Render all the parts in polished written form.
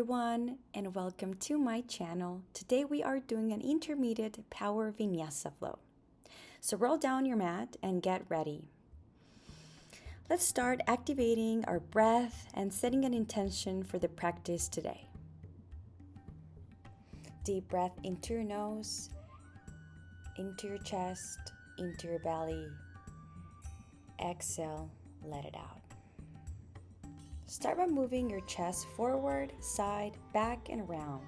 everyone, and welcome to my channel. Today we are doing an intermediate power vinyasa flow. So roll down your mat and get ready. Let's start activating our breath and setting an intention for the practice today. Deep breath into your nose, into your chest, into your belly. Exhale, let it out. Start by moving your chest forward, side, back, and around,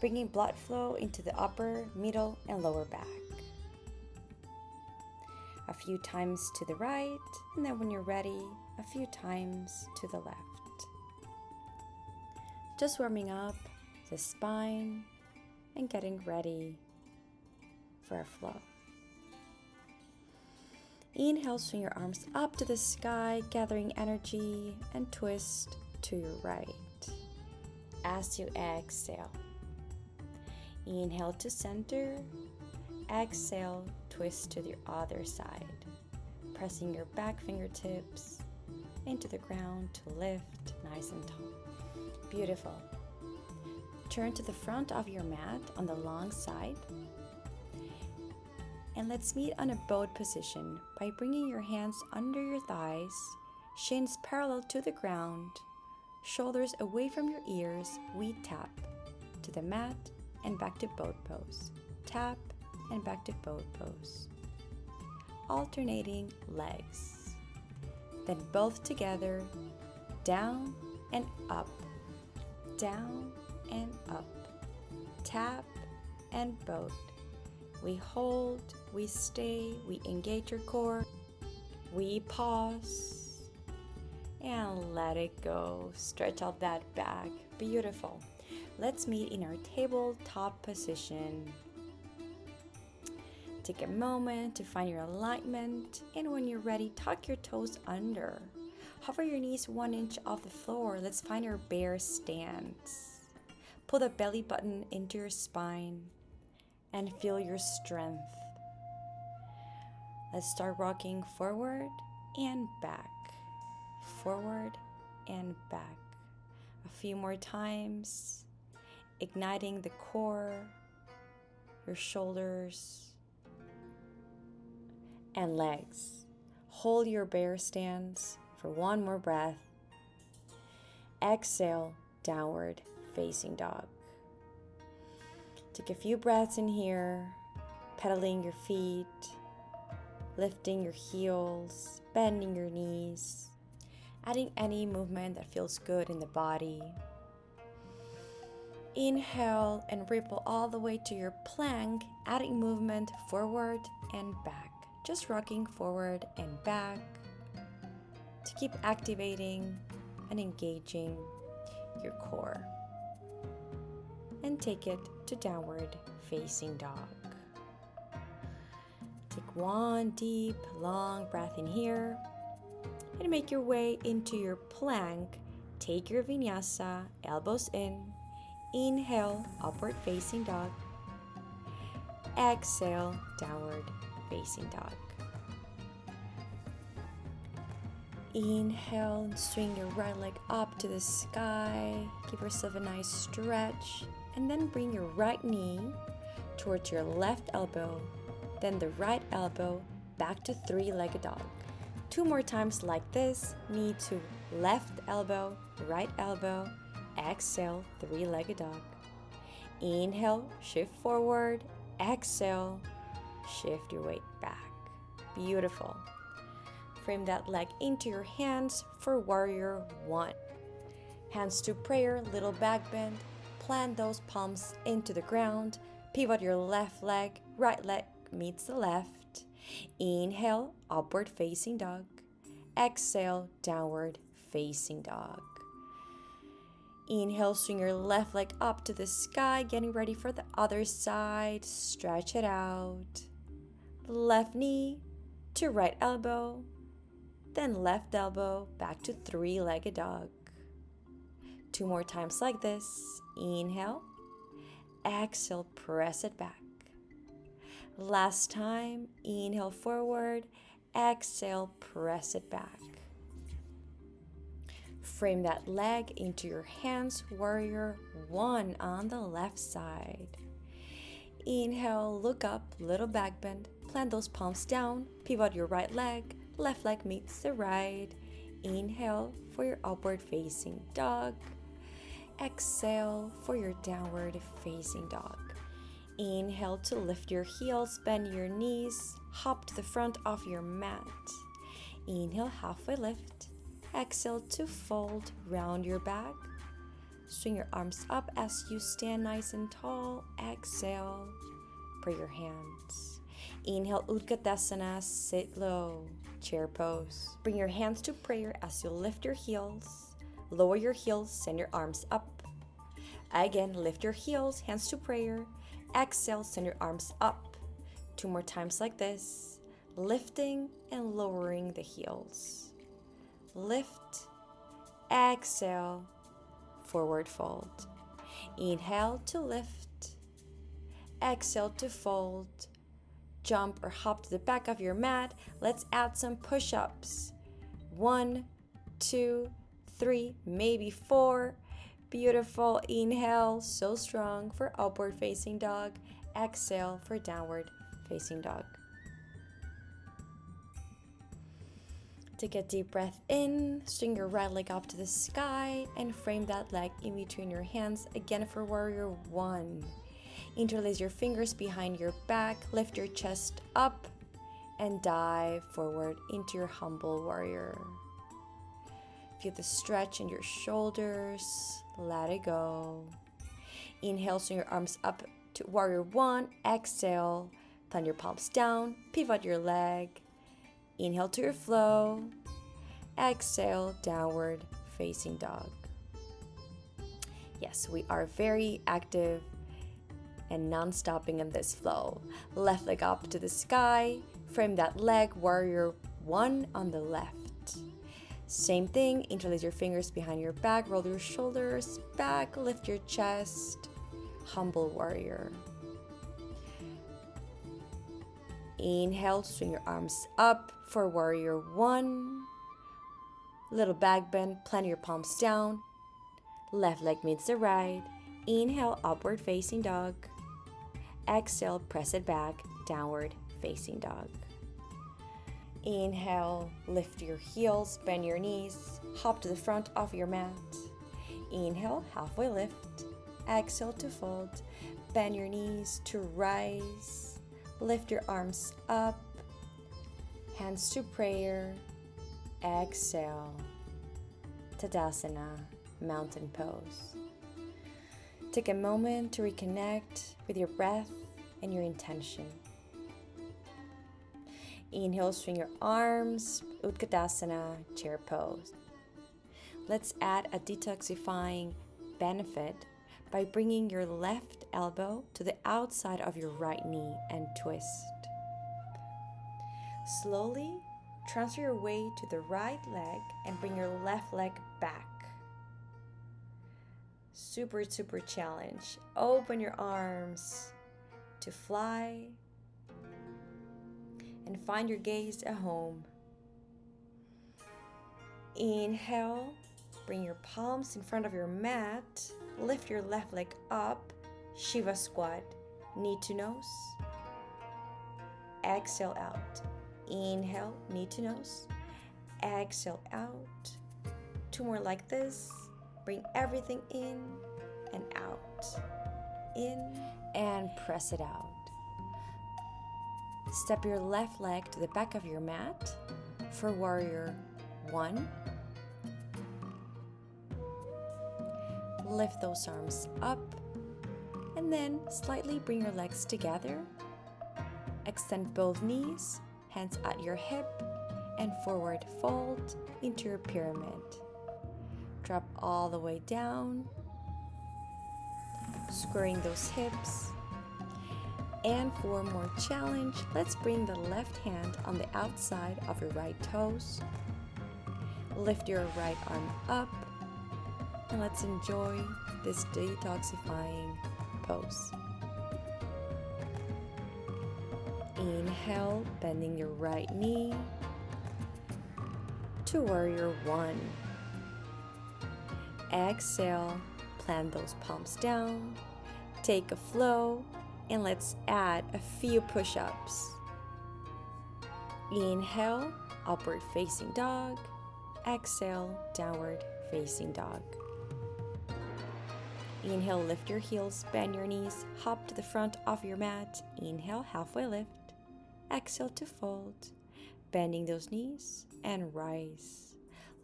bringing blood flow into the upper, middle, and lower back. A few times to the right, and then when you're ready, a few times to the left. Just warming up the spine and getting ready for a flow. Inhale, swing your arms up to the sky, gathering energy, and twist to your right. As you exhale, inhale to center, exhale, twist to the other side, pressing your back fingertips into the ground to lift nice and tall. Beautiful. Turn to the front of your mat on the long side. And let's meet on a bowed position by bringing your hands under your thighs, shins parallel to the ground, shoulders away from your ears. We tap to the mat and back to bowed pose. Tap and back to bowed pose. Alternating legs. Then both together, down and up, down and up. Tap and bowed. We hold, we stay, we engage your core, we pause, and let it go. Stretch out that back. Beautiful. Let's meet in our tabletop position. Take a moment to find your alignment, and when you're ready, tuck your toes under. Hover your knees 1 inch off the floor. Let's find our bear stance. Pull the belly button into your spine and feel your strength. Let's start rocking forward and back, forward and back. A few more times, igniting the core, your shoulders, and legs. Hold your bear stance for one more breath. Exhale, downward facing dog. Take a few breaths in here, pedaling your feet, lifting your heels, bending your knees, adding any movement that feels good in the body. Inhale and ripple all the way to your plank, adding movement forward and back. Just rocking forward and back to keep activating and engaging your core. And take it to downward facing dog. Take one deep, long breath in here and make your way into your plank. Take your vinyasa, elbows in. Inhale, upward facing dog. Exhale, downward facing dog. Inhale and swing your right leg up to the sky. Give yourself a nice stretch. And then bring your right knee towards your left elbow, then the right elbow back to three-legged dog. 2 more times like this. Knee to left elbow, right elbow. Exhale, three-legged dog. Inhale, shift forward. Exhale, shift your weight back. Beautiful. Frame that leg into your hands for warrior 1. Hands to prayer, little back bend. Plant those palms into the ground. Pivot your left leg, right leg meets the left. Inhale, upward facing dog. Exhale, downward facing dog. Inhale, swing your left leg up to the sky, getting ready for the other side. Stretch it out. Left knee to right elbow, then left elbow back to three-legged dog. 2 more times like this. Inhale, exhale, press it back. Last time, inhale forward, exhale, press it back. Frame that leg into your hands, warrior one on the left side. Inhale, look up, little back bend, plant those palms down, pivot your right leg, left leg meets the right. Inhale for your upward facing dog. Exhale for your downward facing dog. Inhale to lift your heels, bend your knees, hop to the front of your mat. Inhale, halfway lift. Exhale to fold, round your back. Swing your arms up as you stand nice and tall. Exhale, pray your hands. Inhale, Utkatasana, sit low, chair pose. Bring your hands to prayer as you lift your heels. Lower your heels, send your arms up. Again, lift your heels, hands to prayer. Exhale, send your arms up. 2 more times like this. Lifting and lowering the heels. Lift, exhale, forward fold. Inhale to lift, exhale to fold. Jump or hop to the back of your mat. Let's add some push-ups. 1, 2, 3, maybe 4. Beautiful. Inhale, so strong for upward facing dog. Exhale for downward facing dog. Take a deep breath in, swing your right leg up to the sky, and frame that leg in between your hands again for warrior one. Interlace your fingers behind your back, lift your chest up, and dive forward into your humble warrior. Feel the stretch in your shoulders, let it go. Inhale, swing your arms up to warrior one. Exhale, plant your palms down, pivot your leg. Inhale to your flow. Exhale, downward facing dog. Yes, we are very active and non-stopping in this flow. Left leg up to the sky. Frame that leg, warrior one on the left. Same thing, interlace your fingers behind your back, roll your shoulders back, lift your chest. Humble warrior. Inhale, swing your arms up for warrior one. Little back bend, plant your palms down. Left leg meets the right. Inhale, upward facing dog. Exhale, press it back, downward facing dog. Inhale, lift your heels, bend your knees, hop to the front of your mat. Inhale, halfway lift. Exhale to fold, bend your knees to rise. Lift your arms up, hands to prayer. Exhale, Tadasana, mountain pose. Take a moment to reconnect with your breath and your intention. Inhale, swing your arms, Utkatasana, chair pose. Let's add a detoxifying benefit by bringing your left elbow to the outside of your right knee and twist. Slowly transfer your weight to the right leg and bring your left leg back. Super challenge. Open your arms to fly and find your gaze at home. Inhale, bring your palms in front of your mat. Lift your left leg up, Shiva squat, knee to nose. Exhale out. Inhale, knee to nose. Exhale out. 2 more like this. Bring everything in and out. In and press it out. Step your left leg to the back of your mat for warrior one. Lift those arms up and then slightly bring your legs together. Extend both knees, hands at your hip, and forward fold into your pyramid. Drop all the way down, squaring those hips. And for more challenge, let's bring the left hand on the outside of your right toes. Lift your right arm up, and let's enjoy this detoxifying pose. Inhale, bending your right knee to warrior one. Exhale, plant those palms down. Take a flow, and let's add a few push-ups. Inhale, upward facing dog. Exhale, downward facing dog. Inhale, lift your heels, bend your knees, hop to the front of your mat. Inhale, halfway lift. Exhale to fold, bending those knees and rise.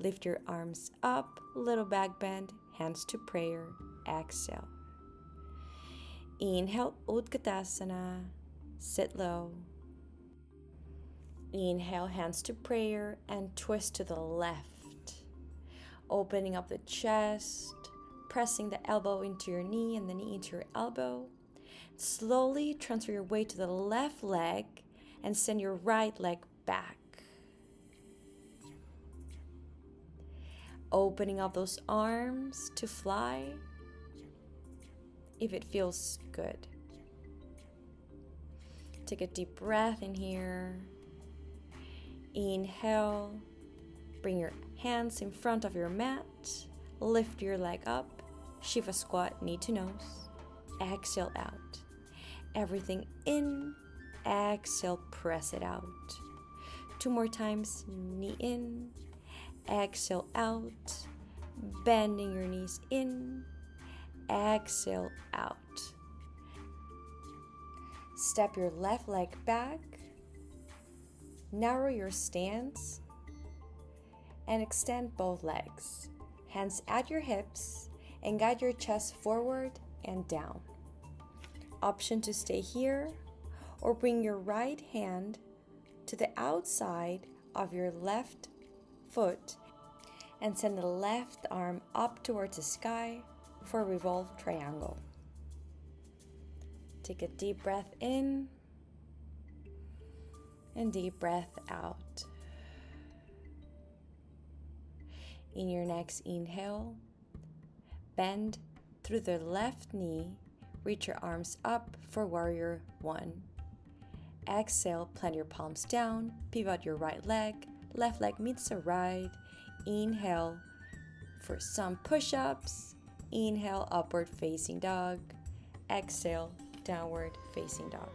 Lift your arms up, little back bend, hands to prayer. Exhale. Inhale, Utkatasana, sit low. Inhale, hands to prayer and twist to the left. Opening up the chest, pressing the elbow into your knee and the knee into your elbow. Slowly transfer your weight to the left leg and send your right leg back. Opening up those arms to fly if it feels good. Take a deep breath in here. Inhale, bring your hands in front of your mat, lift your leg up, Shiva squat, knee to nose. Exhale out. Everything in, exhale, press it out. 2 more times, knee in, exhale out, bending your knees in, exhale out. Step your left leg back, narrow your stance, and extend both legs. Hands at your hips and guide your chest forward and down. Option to stay here or bring your right hand to the outside of your left foot and send the left arm up towards the sky for a revolved triangle. Take a deep breath in and deep breath out. In your next inhale, bend through the left knee, reach your arms up for warrior 1. Exhale, plant your palms down, pivot your right leg, left leg meets the right. Inhale for some push-ups. Inhale, upward facing dog. Exhale, downward facing dog.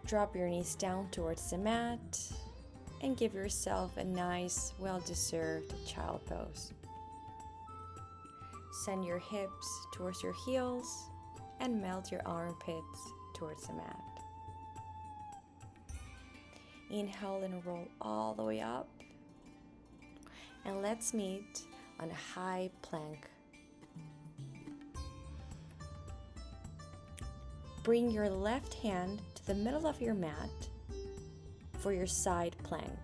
Drop your knees down towards the mat and give yourself a nice, well-deserved child pose. Send your hips towards your heels and melt your armpits towards the mat. Inhale and roll all the way up. And let's meet on a high plank. Bring your left hand to the middle of your mat for your side plank.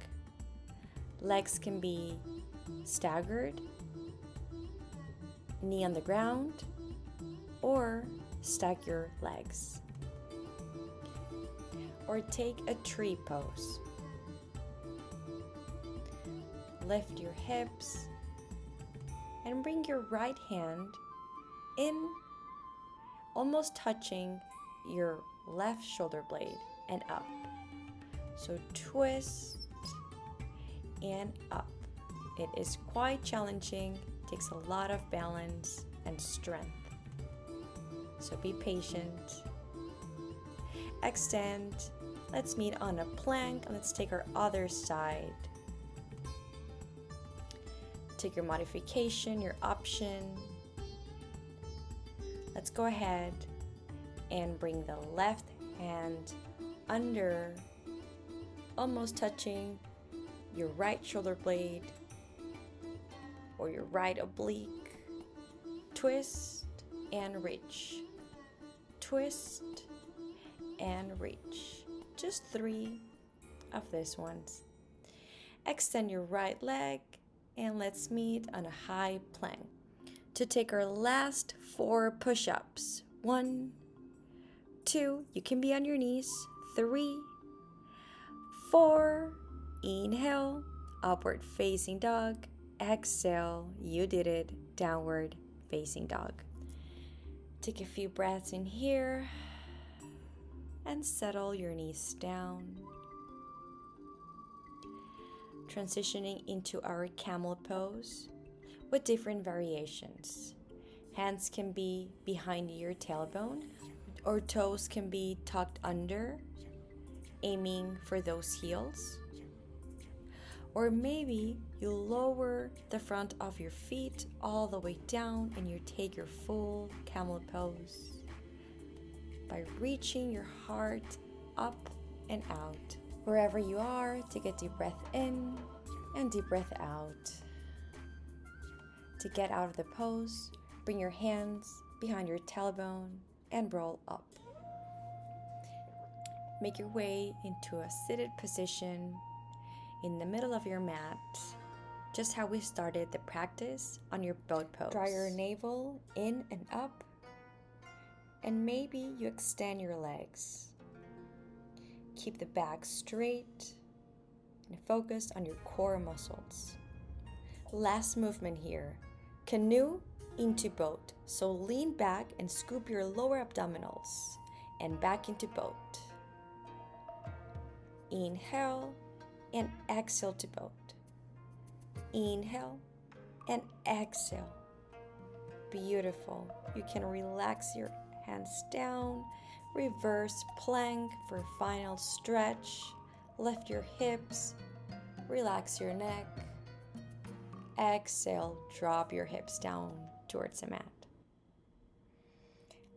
Legs can be staggered, knee on the ground, or stack your legs. Or take a tree pose. Lift your hips and bring your right hand in, almost touching your left shoulder blade and up. So twist and up. It is quite challenging, takes a lot of balance and strength. So be patient. Extend. Let's meet on a plank. Let's take our other side. Take your modification, your option. Let's go ahead and bring the left hand under, almost touching your right shoulder blade or your right oblique. Twist and reach. Twist and reach. Just 3 of these ones. Extend your right leg and let's meet on a high plank. To take our last 4 push-ups. 1, 2, you can be on your knees. 3, 4, inhale, upward facing dog. Exhale, you did it, downward facing dog. Take a few breaths in here and settle your knees down. Transitioning into our camel pose. with different variations. Hands can be behind your tailbone, or toes can be tucked under, aiming for those heels. Or maybe you lower the front of your feet all the way down and you take your full camel pose by reaching your heart up and out. Wherever you are, take a deep breath in and deep breath out. To get out of the pose, bring your hands behind your tailbone and roll up. Make your way into a seated position in the middle of your mat, just how we started the practice on your boat pose. Draw your navel in and up, and maybe you extend your legs. Keep the back straight and focus on your core muscles. Last movement here, canoe into boat. So lean back and scoop your lower abdominals and back into boat. Inhale and exhale to boat. Inhale and exhale. Beautiful. You can relax your hands down. Reverse plank for final stretch. Lift your hips. Relax your neck. Exhale, drop your hips down towards the mat.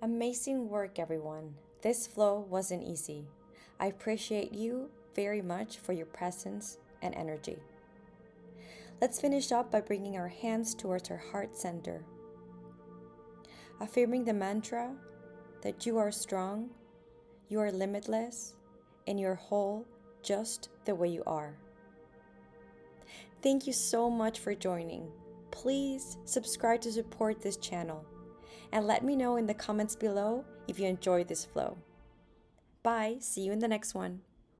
Amazing work, everyone. This flow wasn't easy. I appreciate you very much for your presence and energy. Let's finish up by bringing our hands towards our heart center, affirming the mantra that you are strong, you are limitless, and you're whole just the way you are. Thank you so much for joining. Please subscribe to support this channel and let me know in the comments below if you enjoyed this flow. Bye, see you in the next one.